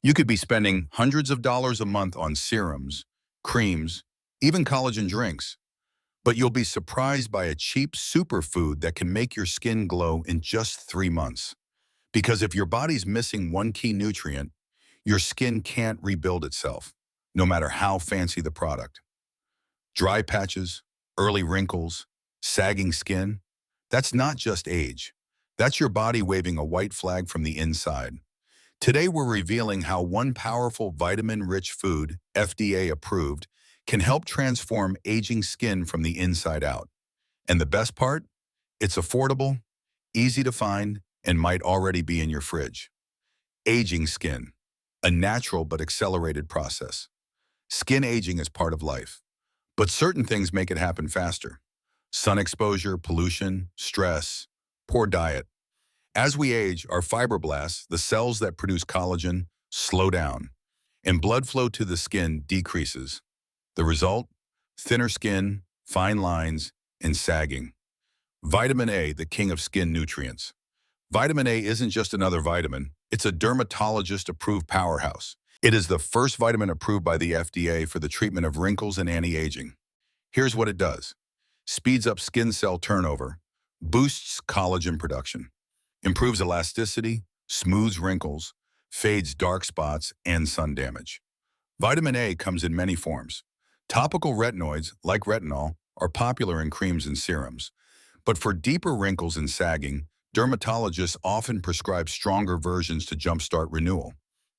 You could be spending hundreds of dollars a month on serums, creams, even collagen drinks, but you'll be surprised by a cheap superfood that can make your skin glow in just 3 months. Because if your body's missing one key nutrient, your skin can't rebuild itself, no matter how fancy the product. Dry patches, early wrinkles, sagging skin, that's not just age. That's your body waving a white flag from the inside. Today, we're revealing how one powerful vitamin-rich food, FDA approved, can help transform aging skin from the inside out. And the best part? It's affordable, easy to find, and might already be in your fridge. Aging skin, a natural but accelerated process. Skin aging is part of life, but certain things make it happen faster. Sun exposure, pollution, stress, poor diet. As we age, our fibroblasts, the cells that produce collagen, slow down, and blood flow to the skin decreases. The result? Thinner skin, fine lines, and sagging. Vitamin A, the king of skin nutrients. Vitamin A isn't just another vitamin, it's a dermatologist-approved powerhouse. It is the first vitamin approved by the FDA for the treatment of wrinkles and anti-aging. Here's what it does. Speeds up skin cell turnover, boosts collagen production, improves elasticity, smooths wrinkles, fades dark spots, and sun damage. Vitamin A comes in many forms. Topical retinoids, like retinol, are popular in creams and serums. But for deeper wrinkles and sagging, dermatologists often prescribe stronger versions to jumpstart renewal.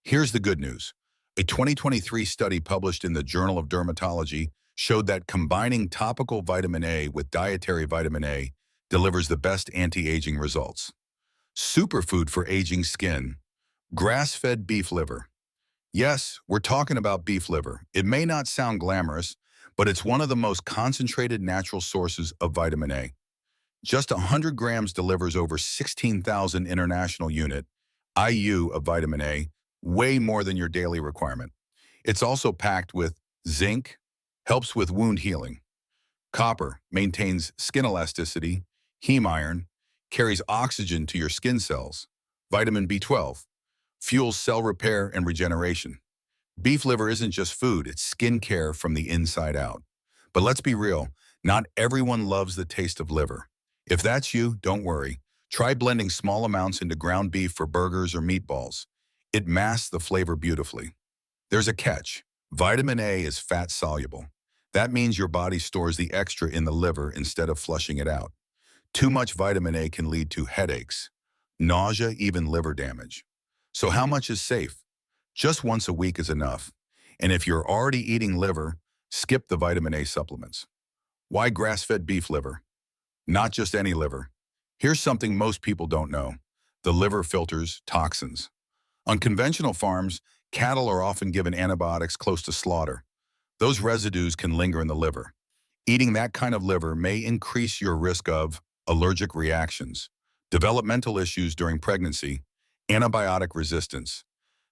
Here's the good news. A 2023 study published in the Journal of Dermatology showed that combining topical vitamin A with dietary vitamin A delivers the best anti-aging results. Superfood for aging skin. Grass-fed beef liver. Yes, we're talking about beef liver. It may not sound glamorous, but it's one of the most concentrated natural sources of vitamin A. Just 100 grams delivers over 16,000 international unit IU of vitamin A, way more than your daily requirement. It's also packed with zinc, helps with wound healing. Copper maintains skin elasticity, heme iron, carries oxygen to your skin cells. Vitamin B12 fuels cell repair and regeneration. Beef liver isn't just food, it's skincare from the inside out. But let's be real, not everyone loves the taste of liver. If that's you, don't worry. Try blending small amounts into ground beef for burgers or meatballs. It masks the flavor beautifully. There's a catch. Vitamin A is fat soluble. That means your body stores the extra in the liver instead of flushing it out. Too much vitamin A can lead to headaches, nausea, even liver damage. So how much is safe? Just once a week is enough. And if you're already eating liver, skip the vitamin A supplements. Why grass-fed beef liver? Not just any liver. Here's something most people don't know. The liver filters toxins. On conventional farms, cattle are often given antibiotics close to slaughter. Those residues can linger in the liver. Eating that kind of liver may increase your risk of allergic reactions, developmental issues during pregnancy, antibiotic resistance.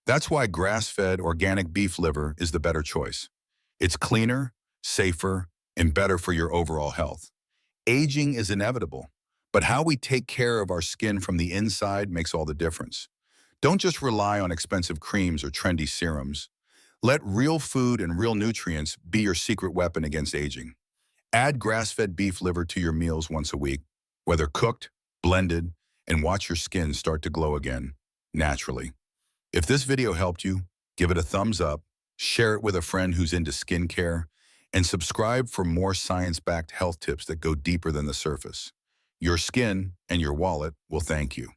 That's why grass-fed organic beef liver is the better choice. It's cleaner, safer, and better for your overall health. Aging is inevitable, but how we take care of our skin from the inside makes all the difference. Don't just rely on expensive creams or trendy serums. Let real food and real nutrients be your secret weapon against aging. Add grass-fed beef liver to your meals once a week, whether cooked, blended, and watch your skin start to glow again, naturally. If this video helped you, give it a thumbs up, share it with a friend who's into skincare, and subscribe for more science-backed health tips that go deeper than the surface. Your skin and your wallet will thank you.